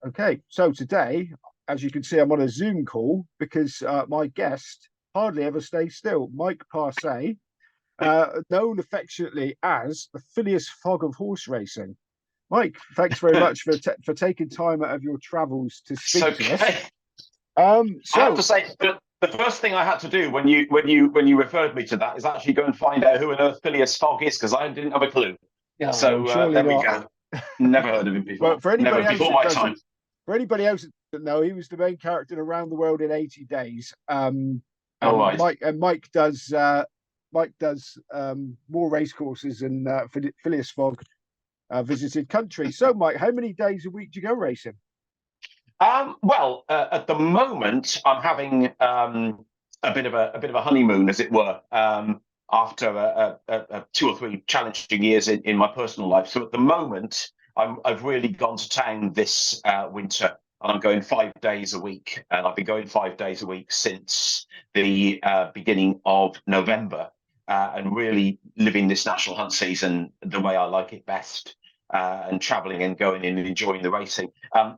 Okay, so today, as you can see, I'm on a Zoom call because my guest hardly ever stays still. Mike Parsay, known affectionately as the Phileas Fogg of horse racing. Mike, thanks very much for taking time out of your travels to It's speak to us. okay. I have So to say, the first thing I had to do when you referred me to that is actually go and find out who on earth Phileas Fogg is, because I didn't have a clue. no, So surely there we not. go. Never heard of him Well, before. Never before my time. for anybody else that doesn't know, he was the main character in Around the World in 80 Days. All And right. Mike does more race courses and Phileas Fogg visited countries. So, Mike, how many days a week do you go racing? Well, at the moment, I'm having a bit of a honeymoon, as it were, after 2 or 3 challenging years in my personal life. So at the moment, I've really gone to town this winter, and I'm going 5 days a week, and I've been going 5 days a week since the beginning of November, and really living this national hunt season the way I like it best. And traveling and going in and enjoying the racing. I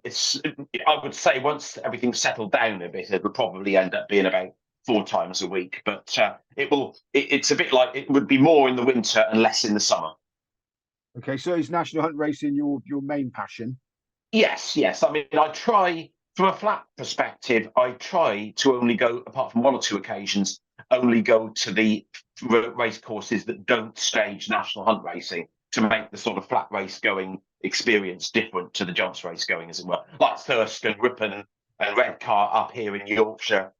would say once everything's settled down a bit, it will probably end up being about 4 times a week. But it's a bit like it would be more in the winter and less in the summer. Okay, so is national hunt racing your main passion? Yes, yes. I mean, I try from a flat perspective. I try to only go, apart from 1 or 2 occasions, only go to the race courses that don't stage national hunt racing to make the sort of flat race going experience different to the jumps race going, as it were, like Thurston, Ripon, and Redcar up here in Yorkshire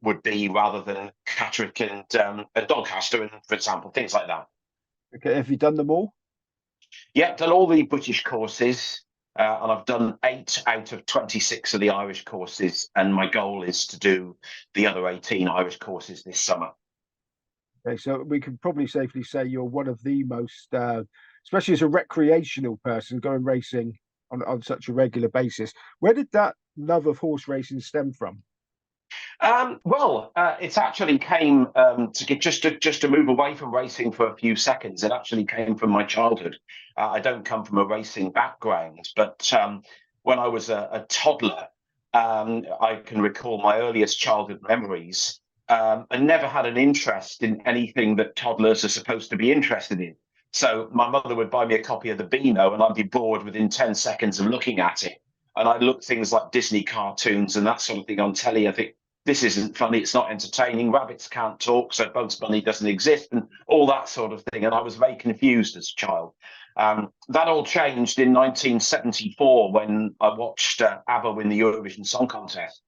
would be, rather than Catterick and Doncaster, and for example, things like that. Okay, have you done them all? Yeah, done all the British courses, and I've done 8 out of 26 of the Irish courses, and my goal is to do the other 18 Irish courses this summer. Okay, so we can probably safely say you're one of the most, especially as a recreational person going racing on such a regular basis. Where did that love of horse racing stem from? It actually came to get just to move away from racing for a few seconds. It actually came from my childhood. I don't come from a racing background, but when I was a toddler, I can recall my earliest childhood memories. And never had an interest in anything that toddlers are supposed to be interested in. So my mother would buy me a copy of the Beano, and I'd be bored within 10 seconds of looking at it. And I'd look things like Disney cartoons and that sort of thing on telly. I think this isn't funny, it's not entertaining. Rabbits can't talk, so Bugs Bunny doesn't exist, and all that sort of thing. And I was very confused as a child. That all changed in 1974 when I watched ABBA win the Eurovision Song Contest.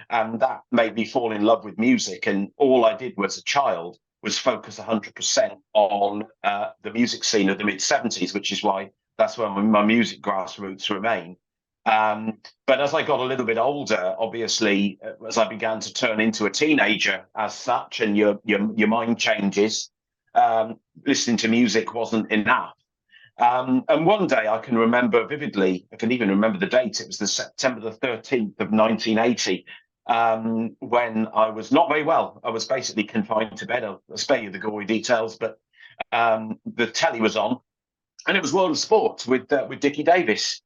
And that made me fall in love with music. And all I did as a child was focus 100% on the music scene of the mid 70s, which is why that's where my music grassroots remain. But as I got a little bit older, obviously, as I began to turn into a teenager as such, and your mind changes, listening to music wasn't enough. And one day I can remember vividly, I can even remember the date, it was the September the 13th of 1980, when I was not very well. I was basically confined to bed. I'll spare you the gory details, but the telly was on, and it was World of Sport with Dickie Davis.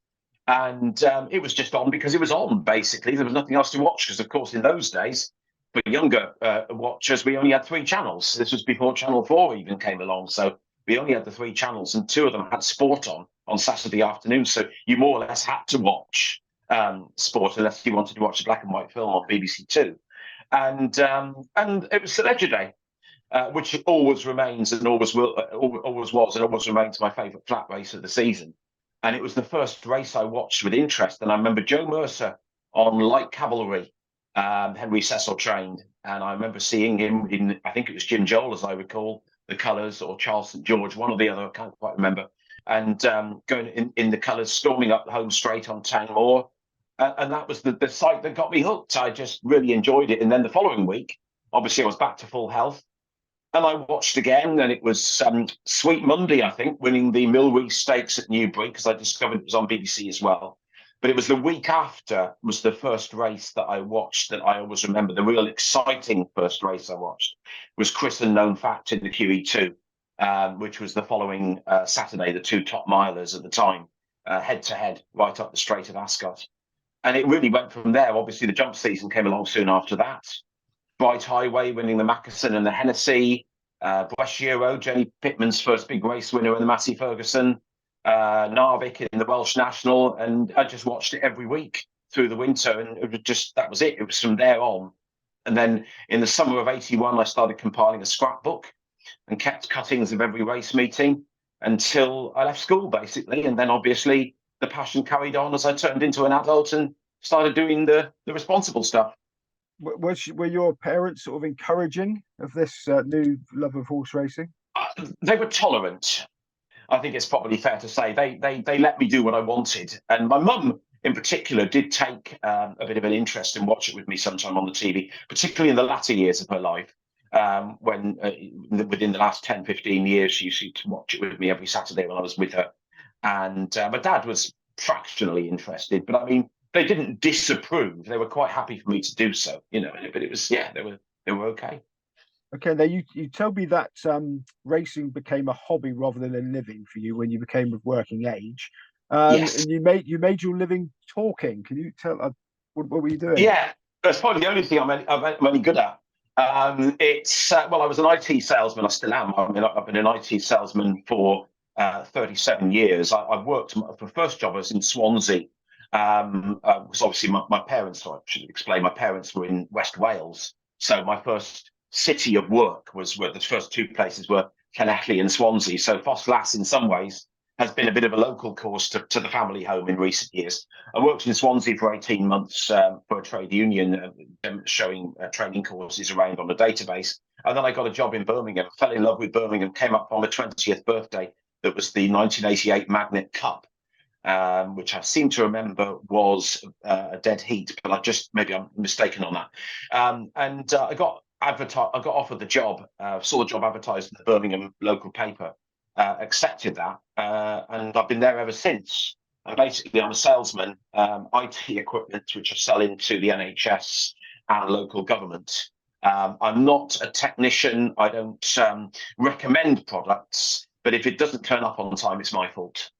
And it was just on because it was on, basically. There was nothing else to watch because, of course, in those days, for younger watchers, we only had 3 channels. This was before Channel 4 even came along. So we only had the 3 channels, and 2 of them had sport on Saturday afternoon. So you more or less had to watch sport unless you wanted to watch a black and white film on BBC Two. And it was Selection Day, which always remains and always will, always was and always remains my favourite flat race of the season. And it was the first race I watched with interest. And I remember Joe Mercer on Light Cavalry, Henry Cecil trained. And I remember seeing him in, I think it was Jim Joel, as I recall, the colours, or Charles St. George, one or the other, I can't quite remember. And going in the colours, storming up the home straight on Tang Moor. And that was the sight that got me hooked. I just really enjoyed it. And then the following week, obviously, I was back to full health. And I watched again, and it was Sweet Monday, I think, winning the Milrees Stakes at Newbury, because I discovered it was on BBC as well. But it was the week after was the first race that I watched that I always remember. The real exciting first race I watched was Chris and Known Fact in the QE2, which was the following Saturday, the 2 top milers at the time. head to head right up the Strait of Ascot. And it really went from there. Obviously, the jump season came along soon after that. Bright Highway winning the Mackerson and the Hennessy. Bresciero, Jenny Pittman's first big race winner in the Massey Ferguson. Narvik in the Welsh National. And I just watched it every week through the winter. And it was just, that was it. It was from there on. And then in the summer of 81, I started compiling a scrapbook and kept cuttings of every race meeting until I left school, basically. And then obviously the passion carried on as I turned into an adult and started doing the responsible stuff. Were your parents sort of encouraging of this new love of horse racing? They were tolerant. I think it's probably fair to say they let me do what I wanted. And my mum, in particular, did take a bit of an interest and watch it with me sometime on the TV, particularly in the latter years of her life. When within the last 10, 15 years, she used to watch it with me every Saturday when I was with her. And my dad was fractionally interested, but I mean, they didn't disapprove. They were quite happy for me to do so, but it was, yeah, they were okay. Okay, now you told me that racing became a hobby rather than a living for you when you became of working age. Yes. And you made your living talking. Can you tell what were you doing? Yeah, that's probably the only thing I'm any good at. It's well, I was an IT salesman. I still am. I mean, I've been an IT salesman for 37 years. I've worked. My first job was in Swansea. Was obviously my parents. So I should explain. My parents were in West Wales, so my first city of work was where the first two places were Llanelli and Swansea. So Ffos in some ways has been a bit of a local course to the family home in recent years. I worked in Swansea for 18 months for a trade union, showing training courses around on a database. And then I got a job in Birmingham, fell in love with Birmingham, came up on my 20th birthday. That was the 1988 Magnet Cup, which I seem to remember was a dead heat, but maybe I'm mistaken on that. I got offered the job, saw the job advertised in the Birmingham local paper, accepted that, and I've been there ever since. And basically, I'm a salesman, IT equipment, which I sell into the NHS and local government. I'm not a technician. I don't recommend products, but if it doesn't turn up on time, it's my fault.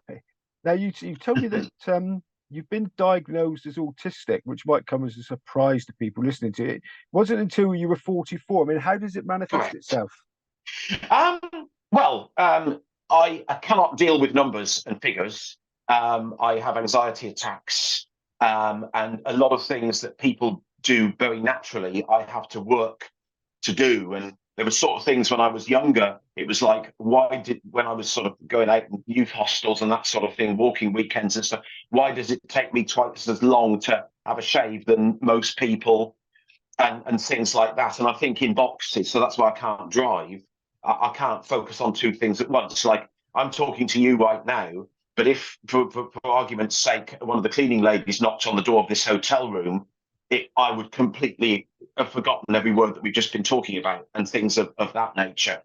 Okay. Now you've told me that you've been diagnosed as autistic, which might come as a surprise to people listening to it. It wasn't until you were 44. I mean, how does it manifest itself? Well, I cannot deal with numbers and figures. I have anxiety attacks, and a lot of things that people do very naturally, I have to work to do. And there were sort of things when I was younger, it was like, when I was sort of going out in youth hostels and that sort of thing, walking weekends and stuff, why does it take me twice as long to have a shave than most people, and things like that? And I think in boxes, so that's why I can't drive. I can't focus on two things at once. Like, I'm talking to you right now, but if, for argument's sake, one of the cleaning ladies knocked on the door of this hotel room, I would completely have forgotten every word that we've just been talking about, and things of that nature.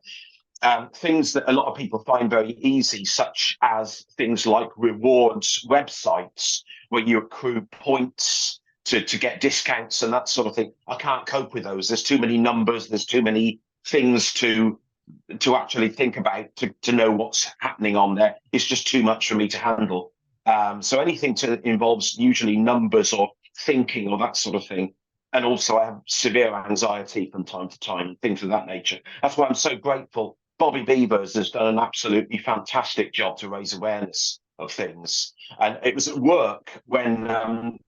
Things that a lot of people find very easy, such as things like rewards websites, where you accrue points to get discounts and that sort of thing. I can't cope with those. There's too many numbers. There's too many things to actually think about to know what's happening on there. It's just too much for me to handle. So anything involves usually numbers or thinking or that sort of thing. And also I have severe anxiety from time to time, things of that nature. That's why I'm so grateful. Bobby Beavers has done an absolutely fantastic job to raise awareness of things. And it was at work when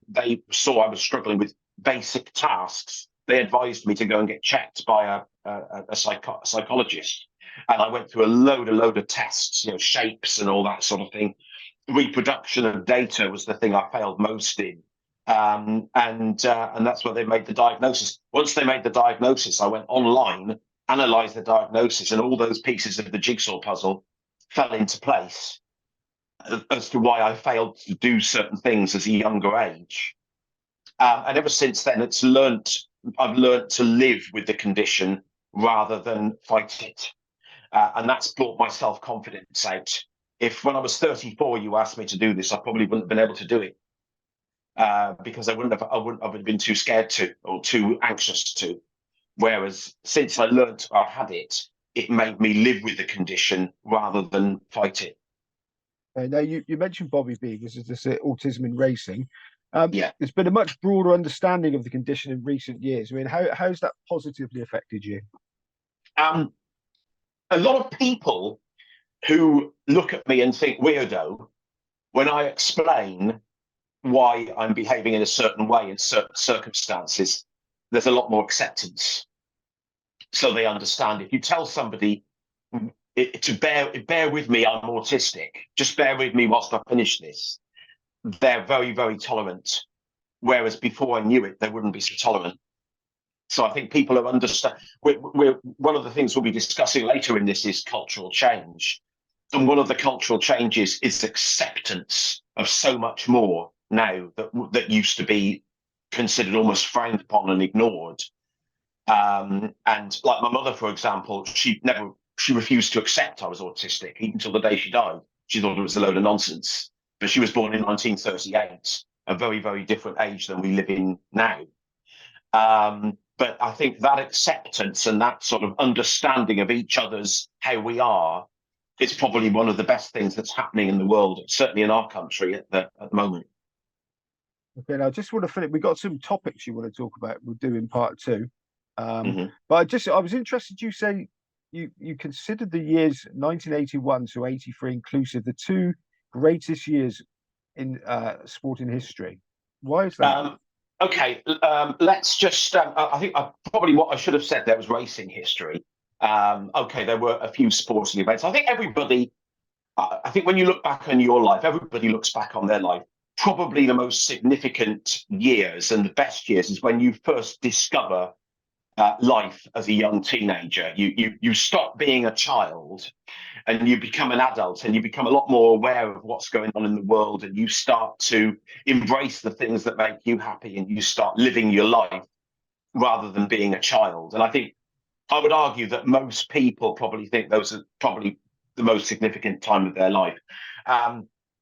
they saw I was struggling with basic tasks. They advised me to go and get checked by a psychologist. And I went through a load of tests, shapes and all that sort of thing. Reproduction of data was the thing I failed most in. And that's where they made the diagnosis. Once they made the diagnosis, I went online, analysed the diagnosis, and all those pieces of the jigsaw puzzle fell into place as to why I failed to do certain things as a younger age. And ever since then, I've learned to live with the condition rather than fight it. And that's brought my self-confidence out. If when I was 34, you asked me to do this, I probably wouldn't have been able to do it. Because I wouldn't have been too scared to, or too anxious to. Whereas since I learned I had it, it made me live with the condition rather than fight it. Now, you mentioned Bobby Beavers as this autism in racing. Yeah. There's been a much broader understanding of the condition in recent years. I mean, how's that positively affected you? Um, a lot of people who look at me and think weirdo when I explain why I'm behaving in a certain way in certain circumstances, there's a lot more acceptance. So they understand. If you tell somebody to bear with me, I'm autistic, just bear with me whilst I finish this, they're very, very tolerant. Whereas before I knew it, they wouldn't be so tolerant. So I think people have understand. We're one of the things we'll be discussing later in this is cultural change. And one of the cultural changes is acceptance of so much more now that used to be considered almost frowned upon and ignored. And like my mother, for example, she refused to accept I was autistic even till the day she died. She thought it was a load of nonsense. But she was born in 1938, a very, very different age than we live in now. But I think that acceptance and that sort of understanding of each other's how we are is probably one of the best things that's happening in the world, certainly in our country at the moment. Okay, now I just want to finish. We got some topics you want to talk about. We'll do in part two. Mm-hmm. But I was interested. You say you considered the years 1981 to 83 inclusive the two greatest years in sporting history. Why is that? Okay, let's just. I think probably what I should have said there was racing history. Okay, there were a few sporting events. I think everybody. I think when you look back on your life, everybody looks back on their life. Probably the most significant years and the best years is when you first discover life as a young teenager. You stop being a child and you become an adult and you become a lot more aware of what's going on in the world, and you start to embrace the things that make you happy, and you start living your life rather than being a child. And I think I would argue that most people probably think those are probably the most significant time of their life.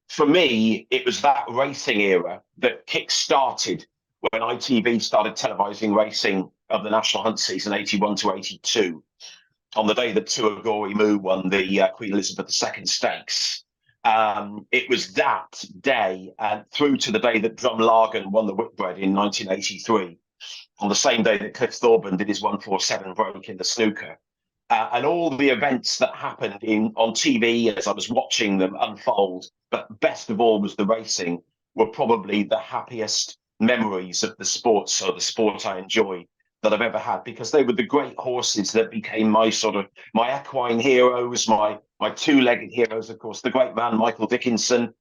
For me, it was that racing era that kick-started when ITV started televising racing of the National Hunt season 81 to 82, on the day that Tuagori Moo won the Queen Elizabeth II Stakes. It was that day through to the day that Drumlargen won the Whitbread in 1983, on the same day that Cliff Thorburn did his 147 break in the snooker. And all the events that happened on TV as I was watching them unfold, but best of all was the racing, were probably the happiest memories of the sport, so the sport I enjoy, that I've ever had, because they were the great horses that became my equine heroes, my two-legged heroes, of course, the great man Michael Dickinson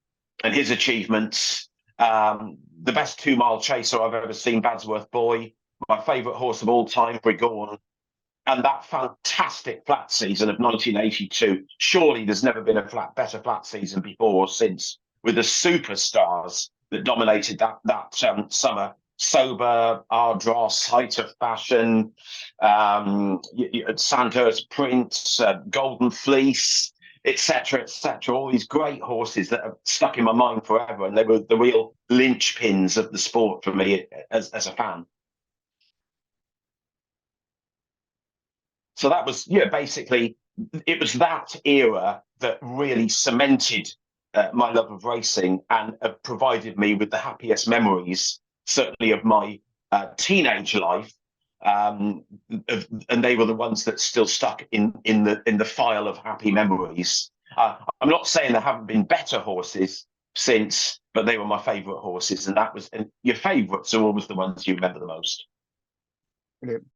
and his achievements, the best 2-mile chaser I've ever seen, Badsworth Boy, my favourite horse of all time, Brigorn, and that fantastic flat season of 1982. Surely there's never been a better flat season before or since, with the superstars that dominated that summer. Sober, Ardross, Height of Fashion, Sandhurst Prince, Golden Fleece, etc., etc. All these great horses that have stuck in my mind forever, and they were the real linchpins of the sport for me as a fan. So that was, basically, it was that era that really cemented my love of racing and provided me with the happiest memories, certainly of my teenage life. And they were the ones that still stuck in the file of happy memories. I'm not saying there haven't been better horses since, but they were my favourite horses, and your favourites are always the ones you remember the most. Brilliant.